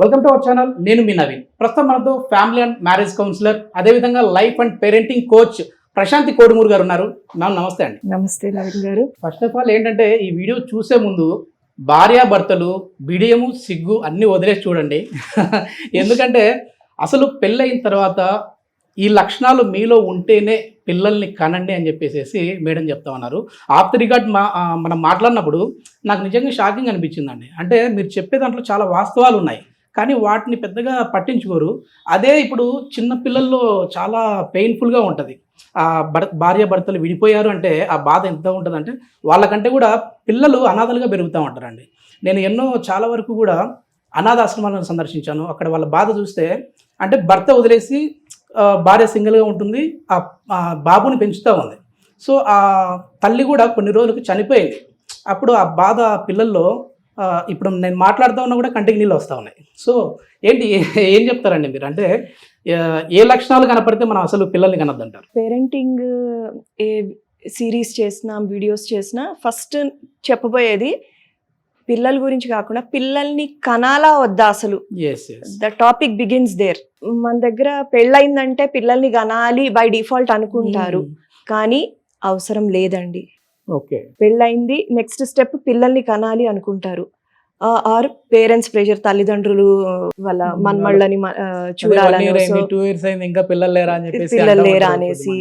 Welcome to our channel. నేను మీ నవీన్. ప్రస్తుతం మనతో ఫ్యామిలీ అండ్ మ్యారేజ్ కౌన్సిలర్, అదేవిధంగా life and parenting coach Prashanthi Kodumuru garu ఉన్నారు. మ్యామ్ నమస్తే అండి. నమస్తే నవీన్ గారు. ఫస్ట్ ఆఫ్ ఆల్ ఏంటంటే ఈ వీడియో చూసే ముందు భార్యాభర్తలు బిడియము సిగ్గు అన్నీ వదిలేసి చూడండి. ఎందుకంటే అసలు పెళ్ళయిన తర్వాత ఈ లక్షణాలు మీలో ఉంటేనే పిల్లల్ని కనండి అని చెప్పేసి మేడం చెప్తా ఉన్నారు. ఆఫ్ ది రికార్డ్ మనం మాట్లాడినప్పుడు నాకు నిజంగా షాకింగ్ అనిపించిందండి. అంటే మీరు చెప్పే దాంట్లో చాలా వాస్తవాలు ఉన్నాయి, కానీ వాటిని పెద్దగా పట్టించుకోరు. అదే ఇప్పుడు చిన్న పిల్లల్లో చాలా పెయిన్ఫుల్గా ఉంటుంది. భార్యాభర్తలు విడిపోయారు అంటే ఆ బాధ ఎంత ఉంటుంది అంటే వాళ్ళకంటే కూడా పిల్లలు అనాథలుగా పెరుగుతూ ఉంటారండి. నేను చాలా వరకు కూడా అనాథాశ్రమాలను సందర్శించాను. అక్కడ వాళ్ళ బాధ చూస్తే అంటే భర్త వదిలేసి భార్య సింగిల్గా ఉంటుంది, ఆ బాబుని పెంచుతూ ఉంది. సో ఆ తల్లి కూడా కొన్ని రోజులకు చనిపోయింది. అప్పుడు ఆ బాధ పిల్లల్లో ఇప్పుడు నేను మాట్లాడుతూ ఉన్నా కూడా కంటికి నీళ్ళు వస్తూ ఉన్నాయి. సో ఏం చెప్తారండి మీరు? అంటే ఏ లక్షణాలు కనపడితే మనం అసలు పిల్లల్ని కనొద్దంటారు? పేరెంటింగ్ ఏ సిరీస్ చేసినా వీడియోస్ చేసినా ఫస్ట్ చెప్పబోయేది పిల్లల గురించి కాకుండా పిల్లల్ని కనాలా వద్దా అసలు. The topic begins there. మన దగ్గర పెళ్ళయిందంటే పిల్లల్ని కనాలి బై డిఫాల్ట్ అనుకుంటారు, కానీ అవసరం లేదండి. ఓకే, పెళ్ళయింది, నెక్స్ట్ స్టెప్ పిల్లల్ని కనాలి అనుకుంటారు. ఆర్ పేరెంట్స్ ప్రెషర్, తల్లిదండ్రులు వాళ్ళ మన్మళ్ళని చూడాలని, పిల్లలు లేరా అనేసి,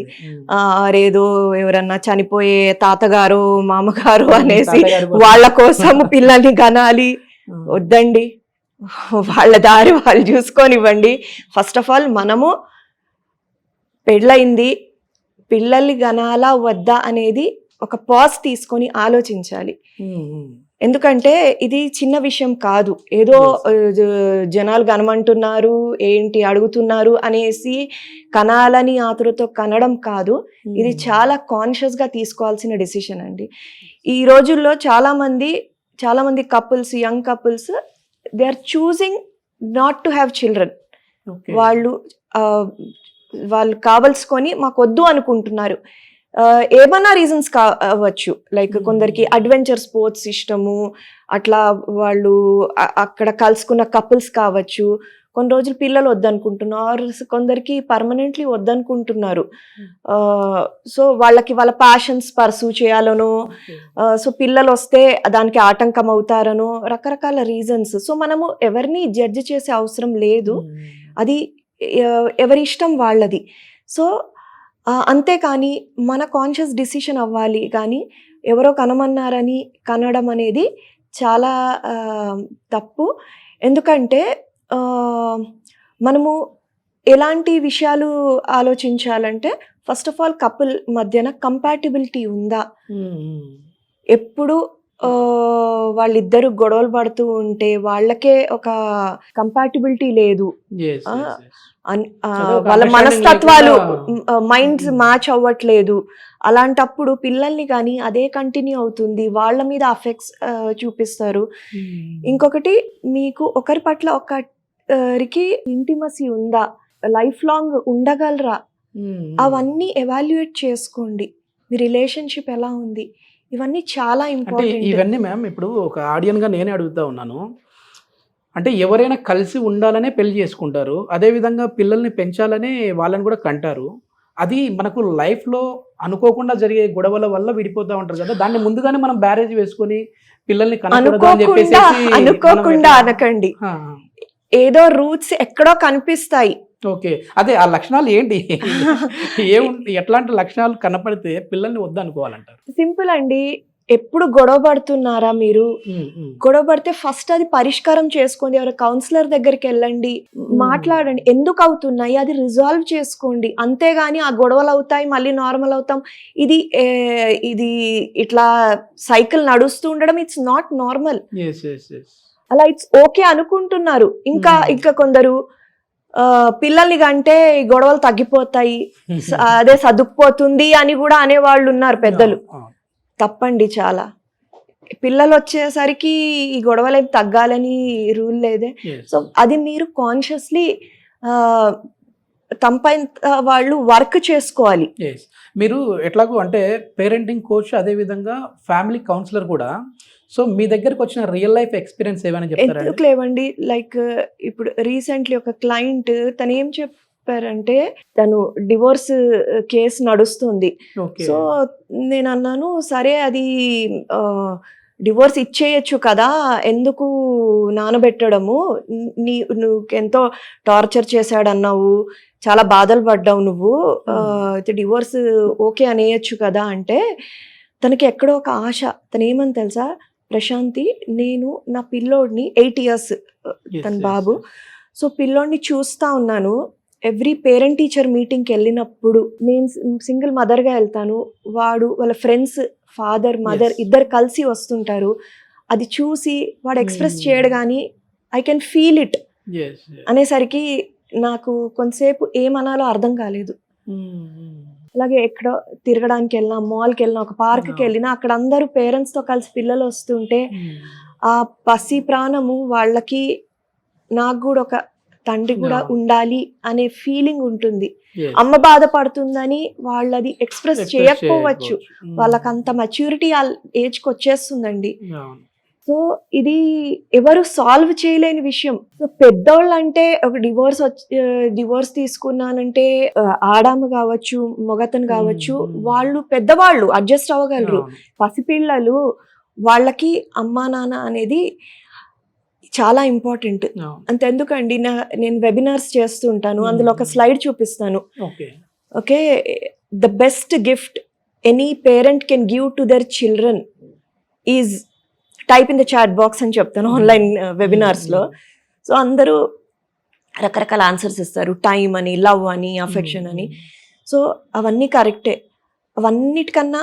ఆరేదో ఎవరన్నా చనిపోయే తాతగారు మామగారు అనేసి వాళ్ళ కోసం పిల్లల్ని కనాలి. వద్దండి, వాళ్ళ దారి వాళ్ళు చూసుకొనివ్వండి. ఫస్ట్ ఆఫ్ ఆల్ మనము పెళ్ళయింది, పిల్లల్ని కనాలా వద్దా అనేది ఒక పాజ్ తీసుకొని ఆలోచించాలి. ఎందుకంటే ఇది చిన్న విషయం కాదు. ఏదో జనాలు కనమంటున్నారు, ఏంటి అడుగుతున్నారు అనేసి కనాలని ఆతురతో కనడం కాదు. ఇది చాలా కాన్షియస్గా తీసుకోవాల్సిన డెసిషన్ అండి. ఈ రోజుల్లో చాలా మంది couples, young couples, they are choosing not to have children. వాళ్ళు కావలసుకొని మాకు వద్దు అనుకుంటున్నారు. ఏమన్నా రీజన్స్ కావచ్చు, లైక్ కొందరికి అడ్వెంచర్ స్పోర్ట్స్ ఇష్టము, అట్లా వాళ్ళు అక్కడ కలుసుకున్న కపుల్స్ కావచ్చు. కొన్ని రోజులు పిల్లలు వద్దనుకుంటున్నారు, కొందరికి పర్మనెంట్లీ వద్దనుకుంటున్నారు. సో వాళ్ళకి వాళ్ళ ప్యాషన్స్ పర్సూ చేయాలనో, సో పిల్లలు వస్తే దానికి ఆటంకం అవుతారనో, రకరకాల రీజన్స్. సో మనము ఎవరిని జడ్జి చేసే అవసరం లేదు, అది ఎవరి ఇష్టం వాళ్ళది. సో అంతేకాని మన కాన్షియస్ డిసిషన్ అవ్వాలి, కానీ ఎవరో కనమన్నారని కనడం అనేది చాలా తప్పు. ఎందుకంటే మనము ఎలాంటి విషయాలు ఆలోచించాలంటే, ఫస్ట్ ఆఫ్ ఆల్ కపుల్ మధ్యన కంపాటిబిలిటీ ఉందా. ఎప్పుడు వాళ్ళిద్దరు గొడవలు పడుతూ ఉంటే వాళ్ళకే ఒక కంపాటిబిలిటీ లేదు, వాళ్ళ మనస్తత్వాలు మైండ్స్ మ్యాచ్ అవ్వట్లేదు. అలాంటప్పుడు పిల్లల్ని కానీ అదే కంటిన్యూ అవుతుంది, వాళ్ళ మీద అఫెక్ట్స్ చూపిస్తారు. ఇంకొకటి, మీకు ఒకరి పట్ల ఒకరికి ఇంటిమసీ ఉందా, లైఫ్ లాంగ్ ఉండగలరా, అవన్నీ ఎవాల్యుయేట్ చేసుకోండి. మీ రిలేషన్షిప్ ఎలా ఉంది, ఇవన్నీ చాలా ఇంపార్టెంట్. ఇవన్నీ మ్యామ్ ఇప్పుడు ఒక ఆడియన్గా నేనే అడుగుతా ఉన్నాను. అంటే ఎవరైనా కలిసి ఉండాలనే పెళ్లి చేసుకుంటారు, అదేవిధంగా పిల్లల్ని పెంచాలనే వాళ్ళని కూడా కంటారు. అది మనకు లైఫ్లో అనుకోకుండా జరిగే గొడవల వల్ల విడిపోతూ ఉంటారు కదా, దాన్ని ముందుగానే మనం బ్యారేజ్ వేసుకొని పిల్లల్ని అనుకోకుండా అనకండి. ఏదో రూట్స్ ఎక్కడో కనిపిస్తాయి. ఓకే, అదే ఆ లక్షణాలు ఏంటి, ఎట్లాంటి లక్షణాలు కనపడితే పిల్లల్ని వద్దు అనుకోవాలంటారు? సింపుల్ అండి. ఎప్పుడు గొడవ పడుతున్నారా మీరు? గొడవ పడితే ఫస్ట్ అది పరిష్కారం చేసుకోండి. ఎవరు కౌన్సిలర్ దగ్గరికి వెళ్ళండి, మాట్లాడండి, ఎందుకు అవుతున్నాయి అది రిజాల్వ్ చేసుకోండి. అంతేగాని ఆ గొడవలు అవుతాయి మళ్ళీ నార్మల్ అవుతాం, ఇది ఇట్లా సైకిల్ నడుస్తూ ఉండడం ఇట్స్ నాట్ నార్మల్. అలా ఇట్స్ ఓకే అనుకుంటున్నారు. ఇంకా కొందరు పిల్లల్ని కంటే ఈ గొడవలు తగ్గిపోతాయి, అదే సర్దుకుపోతుంది అని కూడా అనేవాళ్ళు ఉన్నారు పెద్దలు. తప్పండి చాలా. పిల్లలు వచ్చేసరికి ఈ గొడవలు ఏమి తగ్గాలని రూల్ లేదే. సో అది మీరు కాన్షియస్లీ తప్పంత వాళ్ళు వర్క్ చేసుకోవాలి. Yes. మీరు ఎట్లాగో అంటే పేరెంటింగ్ కోచ్ అదే విధంగా ఫ్యామిలీ కౌన్సిలర్ కూడా. సో మీ దగ్గరకు వచ్చిన రియల్ లైఫ్ ఎక్స్పీరియన్స్ ఏమైనా చెప్తారా? ఎందుకు లేవండి, లైక్ ఇప్పుడు రీసెంట్లీ ఒక క్లయింట్ తను ఏం చెప్పారంటే తను డివోర్స్ కేసు నడుస్తుంది. ఓకే. సో నేను అన్నాను సరే అది డివోర్స్ ఇచ్చేయచ్చు కదా, ఎందుకు నానబెట్టడము, నువ్వు ఎంతో టార్చర్ చేశాడన్నావు, చాలా బాధలు పడ్డావు నువ్వు, డివోర్స్ ఓకే అనేయచ్చు కదా అంటే తనకి ఎక్కడో ఒక ఆశ. తను ఏమని తెలుసా, ప్రశాంతి నేను నా పిల్లోడిని 8 years తన బాబు, సో పిల్లోడిని చూస్తా ఉన్నాను. ఎవ్రీ పేరెంట్ టీచర్ మీటింగ్కి వెళ్ళినప్పుడు నేను సింగిల్ మదర్గా వెళ్తాను, వాడు వాళ్ళ ఫ్రెండ్స్ ఫాదర్ మదర్ ఇద్దరు కలిసి వస్తుంటారు. అది చూసి వాడు ఎక్స్ప్రెస్ చేయడు కానీ ఐ కెన్ ఫీల్ ఇట్ అనేసరికి నాకు కొంతసేపు ఏమనాలో అర్థం కాలేదు. అలాగే ఎక్కడో తిరగడానికి వెళ్ళినా, మాల్కి వెళ్ళినా, ఒక పార్క్కి వెళ్ళినా అక్కడ అందరూ పేరెంట్స్తో కలిసి పిల్లలు వస్తుంటే ఆ పసి ప్రాణము వాళ్ళకి నాకు కూడా ఒక తండ్రి కూడా ఉండాలి అనే ఫీలింగ్ ఉంటుంది. అమ్మ బాధపడుతుందని వాళ్ళది ఎక్స్ప్రెస్ చేయకపోవచ్చు, వాళ్ళకి అంత మెచ్యూరిటీ ఆ ఏజ్కి వచ్చేస్తుందండి. సో ఇది ఎవరు సాల్వ్ చేయలేని విషయం. సో పెద్దోళ్ళు అంటే ఒక డివోర్స్ తీసుకున్నానంటే ఆడామ కావచ్చు, మొగతను కావచ్చు, వాళ్ళు పెద్దవాళ్ళు అడ్జస్ట్ అవ్వగలరు. పసిపిల్లలు వాళ్ళకి అమ్మా నాన్న అనేది చాలా ఇంపార్టెంట్. అంతెందుకండి, నేను వెబినార్స్ చేస్తుంటాను, అందులో ఒక స్లైడ్ చూపిస్తాను. Okay, the best gift any parent can give to their children is type in the chat box అని చెప్తాను ఆన్లైన్ వెబినార్స్లో. సో అందరూ రకరకాల ఆన్సర్స్ ఇస్తారు, టైం అని, లవ్ అని, అఫెక్షన్ అని. సో అవన్నీ కరెక్టే. అవన్నిటికన్నా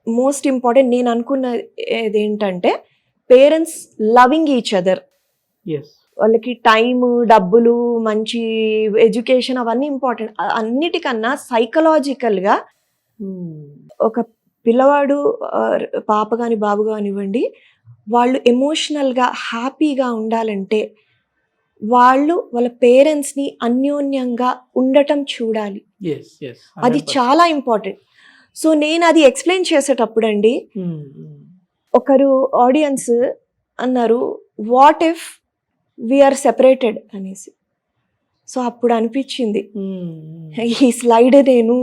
మోస్ట్ ఇంపార్టెంట్ నేను అనుకున్నది ఏంటంటే పేరెంట్స్ లవింగ్ ఈచ్ అదర్. వాళ్ళకి టైము, డబ్బులు, మంచి ఎడ్యుకేషన్ అవన్నీ ఇంపార్టెంట్. అన్నిటికన్నా సైకలాజికల్గా ఒక పిల్లవాడు, పాప కానీ బాబు కానివ్వండి, వాళ్ళు ఎమోషనల్గా హ్యాపీగా ఉండాలంటే వాళ్ళు వాళ్ళ పేరెంట్స్ని అన్యోన్యంగా ఉండటం చూడాలి. అది చాలా ఇంపార్టెంట్. సో నేను అది ఎక్స్ప్లెయిన్ చేసేటప్పుడు అండి, ఒకరు ఆడియన్స్ అన్నారు వాట్ ఇఫ్ వీఆర్ సెపరేటెడ్ అనేసి. సో అప్పుడు అనిపించింది ఈ స్లైడ్ నేను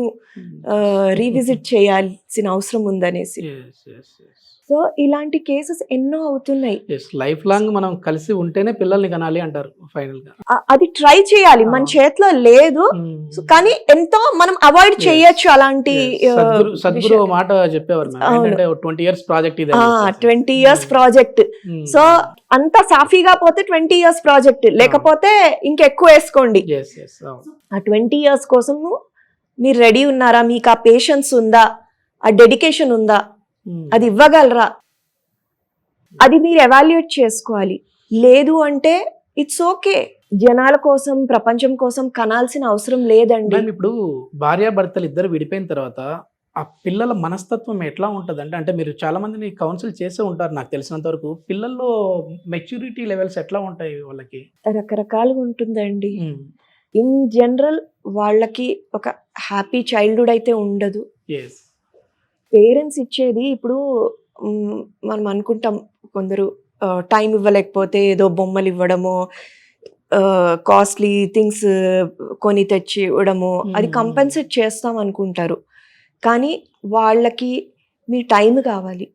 రీవిజిట్ చేయాల్సిన అవసరం ఉందనేసి. సో ఇలాంటి కేసెస్ ఎన్నో అవుతున్నాయి. లైఫ్ లాంగ్ మనం కలిసి ఉంటేనే పిల్లల్ని కనాలి అంటారు ఫైనల్ గా. అది ట్రై చేయాలి, మన చేతిలో లేదు కానీ ఎంతో మనం అవాయిడ్ చేయొచ్చు అలాంటి. సద్గురు మాట చెప్పేవారు 20 years ప్రాజెక్ట్ ఇది. 20 years ప్రాజెక్ట్. సో అంత సాఫీగా పోతే 20 years ప్రాజెక్ట్, లేకపోతే ఇంకెక్కువ వేసుకోండి. ఆ 20 years కోసం మీరు రెడీ ఉన్నారా, మీకు ఆ పేషెన్స్ ఉందా, ఆ డెడికేషన్ ఉందా, అది ఇవ్వగలరా, అది మీరు ఎవాల్యుయేట్ చేసుకోవాలి. లేదు అంటే ఇట్స్ ఓకే, జనాల కోసం ప్రపంచం కోసం కనాల్సిన అవసరం లేదండి. ఇప్పుడు భార్యాభర్తలు ఇద్దరు విడిపోయిన తర్వాత ఆ పిల్లల మనస్తత్వం ఎట్లా ఉంటుంది అంటే మీరు చాలా మందిని కౌన్సిల్ చేసే ఉంటారు నాకు తెలిసినంత వరకు. పిల్లల్లో మెచ్యూరిటీ లెవెల్స్ ఎట్లా ఉంటాయి వాళ్ళకి? రకరకాలుగా ఉంటుందండి. ఇన్ జనరల్ వాళ్ళకి ఒక హ్యాపీ చైల్డ్హుడ్ అయితే ఉండదు. పేరెంట్స్ ఇచ్చేది ఇప్పుడు మనం అనుకుంటాం, కొందరు టైం ఇవ్వలేకపోతే ఏదో బొమ్మలు ఇవ్వడము, కాస్ట్లీ థింగ్స్ కొని తెచ్చి ఇవ్వడము, అది కంపెన్సేట్ చేస్తాం అనుకుంటారు. కానీ వాళ్ళకి మీ టైం కావాలి.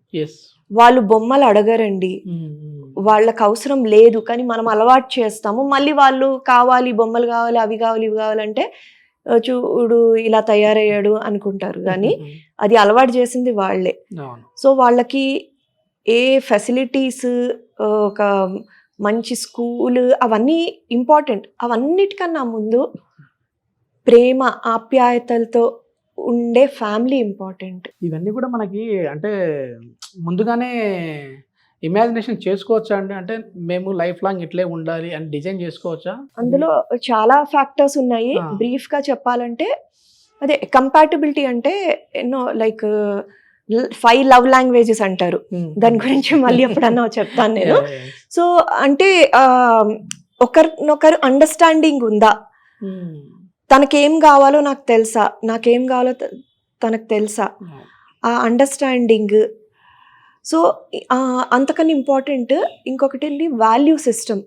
వాళ్ళు బొమ్మలు అడగరండి, వాళ్ళకి అవసరం లేదు కానీ మనం అలవాటు చేస్తాము. మళ్ళీ వాళ్ళు కావాలి, బొమ్మలు కావాలి, అవి కావాలి, ఇవి కావాలంటే చూడు ఇలా తయారయ్యాడు అనుకుంటారు. కానీ అది అలవాటు చేసింది వాళ్ళే. సో వాళ్ళకి ఏ ఫెసిలిటీస్, ఒక మంచి స్కూల్, అవన్నీ ఇంపార్టెంట్. అవన్నిటికన్నా ముందు ప్రేమ, ఆప్యాయతలతో ఉండే ఫ్యామిలీ ఇంపార్టెంట్. ఇవన్నీ కూడా మనకి అంటే ముందుగానే ఇమాజినేషన్ చేసుకోవచ్చా అండి? అంటే మేము లైఫ్ లాంగ్ ఇట్లే ఉండాలి అని డిజైన్ చేసుకోవచ్చా? అందులో చాలా ఫ్యాక్టర్స్ ఉన్నాయి. బ్రీఫ్ గా చెప్పాలంటే అదే కంపాటబిలిటీ అంటే ఎన్నో, లైక్ 5 love languages అంటారు. దాని గురించి మళ్ళీ ఎప్పుడన్నా చెప్తాను నేను. సో అంటే ఒకరినొకరు అండర్స్టాండింగ్ ఉందా, తనకేం కావాలో నాకు తెలుసా, నాకేం కావాలో తనకు తెలుసా, ఆ అండర్స్టాండింగ్. సో అంతకన్నా ఇంపార్టెంట్ ఇంకొకటి వెళ్ళి వాల్యూ సిస్టమ్.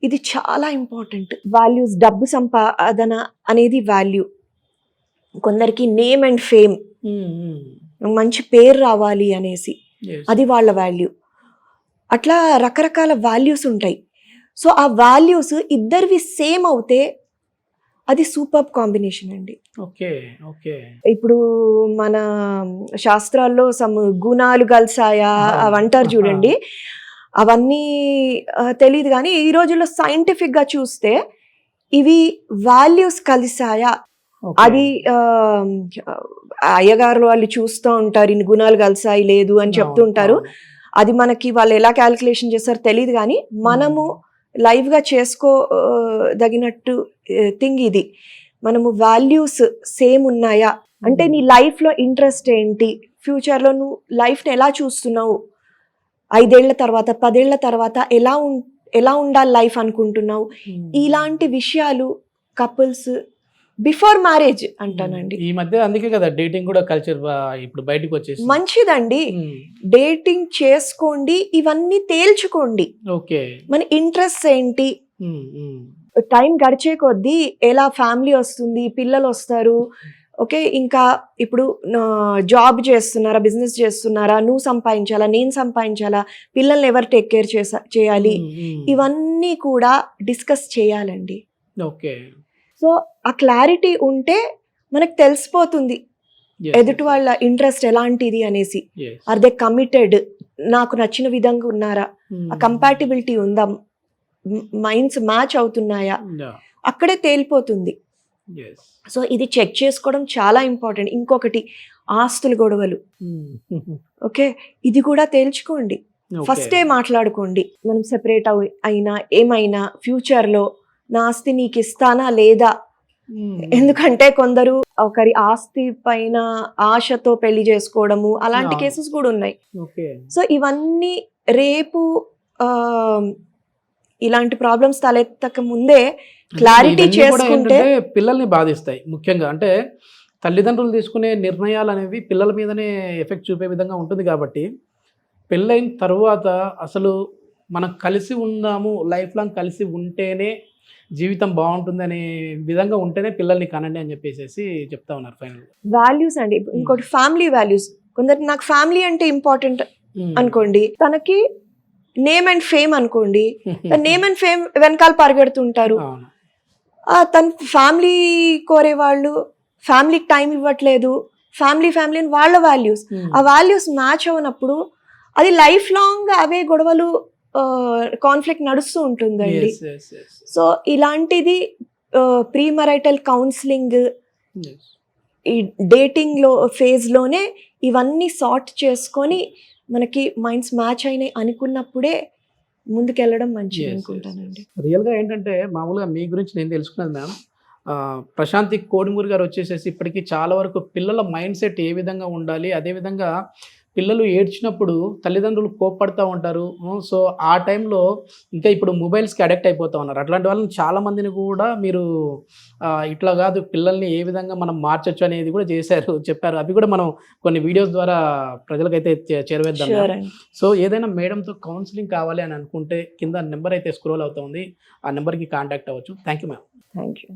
ఇది చాలా ఇంపార్టెంట్. వాల్యూస్, డబ్బు సంపాదన అనేది వాల్యూ. కొందరికి నేమ్ అండ్ ఫేమ్, మంచి పేరు రావాలి అనేసి, అది వాళ్ళ వాల్యూ. అట్లా రకరకాల వాల్యూస్ ఉంటాయి. సో ఆ వాల్యూస్ ఇద్దరివి సేమ్ అవుతే అది సూపర్ కాంబినేషన్ అండి. Okay okay. ఇప్పుడు మన శాస్త్రాల్లో గుణాలు కలిసాయా అవంటారు చూడండి, అవన్నీ తెలియదు. కానీ ఈ రోజుల్లో సైంటిఫిక్ గా చూస్తే ఇవి వాల్యూస్ కలిసాయా, అది అయ్యగారు వాళ్ళు చూస్తూ ఉంటారు, ఇన్ని గుణాలు కలిసాయి లేదు అని చెప్తుంటారు. అది మనకి వాళ్ళు ఎలా క్యాలిక్యులేషన్ చేస్తారో తెలియదు. కానీ మనము లైవ్ గా చేసుకోదగినట్టు థింగ్ ఇది. మనము వాల్యూస్ సేమ్ ఉన్నాయా అంటే, నీ లైఫ్ లో ఇంట్రెస్ట్ ఏంటి, ఫ్యూచర్ లో నువ్వు లైఫ్ ని ఎలా చూస్తున్నావు, 5 ఏళ్ల తర్వాత 10 ఏళ్ల తర్వాత ఎలా ఉండాలి లైఫ్ అనుకుంటున్నావు, ఇలాంటి విషయాలు కపుల్స్ బిఫోర్ మ్యారేజ్ అంటానండి. ఈ మధ్య అందుకే కదా డేటింగ్ కూడా కల్చర్ ఇప్పుడు బయటకు వచ్చేసి. మంచిదండి, డేటింగ్ చేసుకోండి, ఇవన్నీ తేల్చుకోండి. ఓకే, మన ఇంట్రెస్ట్ ఏంటి, టైం గడిచే కొద్దీ ఎలా ఫ్యామిలీ వస్తుంది, పిల్లలు వస్తారు. ఓకే, ఇంకా ఇప్పుడు జాబ్ చేస్తున్నారా, బిజినెస్ చేస్తున్నారా, నువ్వు సంపాదించాలా, నేను సంపాదించాలా, పిల్లల్ని ఎవరు టేక్ కేర్ చేయాలి, ఇవన్నీ కూడా డిస్కస్ చేయాలండి. ఓకే. సో ఆ క్లారిటీ ఉంటే మనకు తెలిసిపోతుంది ఎదుటి వాళ్ళ ఇంట్రెస్ట్ ఎలాంటిది అనేసి. ఆర్ దే కమిటెడ్, నాకు నచ్చిన విధంగా ఉన్నారా, ఆ కంపాటిబిలిటీ ఉందా, మైండ్స్ మ్యాచ్ అవుతున్నాయా, అక్కడే తేలిపోతుంది. సో ఇది చెక్ చేసుకోవడం చాలా ఇంపార్టెంట్. ఇంకొకటి ఆస్తుల గొడవలు. ఓకే, ఇది కూడా తేల్చుకోండి, ఫస్టే మాట్లాడుకోండి. మనం సెపరేట్ అయినా ఏమైనా ఫ్యూచర్లో నా ఆస్తి నీకు ఇస్తానా లేదా. ఎందుకంటే కొందరు ఒకరి ఆస్తి పైన ఆశతో పెళ్లి చేసుకోవడము, అలాంటి కేసెస్ కూడా ఉన్నాయి. సో ఇవన్నీ రేపు ఇలాంటి ప్రాబ్లమ్స్ తలెత్తక ముందే క్లారిటీ చేసుకుంటే పిల్లల్ని బాధిస్తాయి ముఖ్యంగా. అంటే తల్లిదండ్రులు తీసుకునే నిర్ణయాలు అనేవి పిల్లల మీదనే ఎఫెక్ట్ చూపే విధంగా ఉంటుంది. కాబట్టి పెళ్ళైన తర్వాత అసలు మనం కలిసి ఉన్నాము, లైఫ్ లాంగ్ కలిసి ఉంటేనే జీవితం బాగుంటుంది అనే విధంగా ఉంటేనే పిల్లల్ని కనండి అని చెప్పేసి చెప్తా ఉన్నారు. ఫైనల్ వాల్యూస్ అండి. ఇంకోటి ఫ్యామిలీ వాల్యూస్. కొందరు నాకు ఫ్యామిలీ అంటే ఇంపార్టెంట్ అనుకోండి, తనకి నేమ్ అండ్ ఫేమ్ అనుకోండి, నేమ్ అండ్ ఫేమ్ వెనకాల పరిగెడుతుంటారు. తన ఫ్యామిలీ కోరే వాళ్ళు ఫ్యామిలీకి టైం ఇవ్వట్లేదు, ఫ్యామిలీ అని వాళ్ళ వాల్యూస్, ఆ వాల్యూస్ మ్యాచ్ అవునప్పుడు అది లైఫ్ లాంగ్ అవే గొడవలు, కాన్ఫ్లిక్ట్ నడుస్తూ ఉంటుందండి. సో ఇలాంటిది ప్రీ మ్యారిటల్ కౌన్సిలింగ్, ఈ డేటింగ్ లో ఫేజ్ లోనే ఇవన్నీ సార్ట్ చేసుకొని మనకి మైండ్స్ మ్యాచ్ అయినాయి అనుకున్నప్పుడే ముందుకెళ్ళడం మంచిది అనుకుంటానండి. రియల్గా ఏంటంటే మామూలుగా మీ గురించి నేను తెలుసుకున్నది మ్యామ్, ప్రశాంతి కోడిమూరి గారు వచ్చేసేసి ఇప్పటికీ చాలా వరకు పిల్లల మైండ్ సెట్ ఏ విధంగా ఉండాలి, అదేవిధంగా పిల్లలు ఏడ్చినప్పుడు తల్లిదండ్రులు కోప్పడుతూ ఉంటారు. సో ఆ టైంలో ఇంకా ఇప్పుడు మొబైల్స్కి అడిక్ట్ అయిపోతూ ఉన్నారు. అట్లాంటి వాళ్ళని చాలా మందిని కూడా మీరు ఇట్లా కాదు పిల్లల్ని ఏ విధంగా మనం మార్చొచ్చు అనేది కూడా చెప్పారు. అవి కూడా మనం కొన్ని వీడియోస్ ద్వారా ప్రజలకైతే చేరవేద్దాం. సో ఏదైనా మేడంతో కౌన్సిలింగ్ కావాలి అని అనుకుంటే కింద నెంబర్ అయితే స్క్రోల్ అవుతుంది, ఆ నెంబర్కి కాంటాక్ట్ అవ్వచ్చు. Thank you ma'am. Thank you.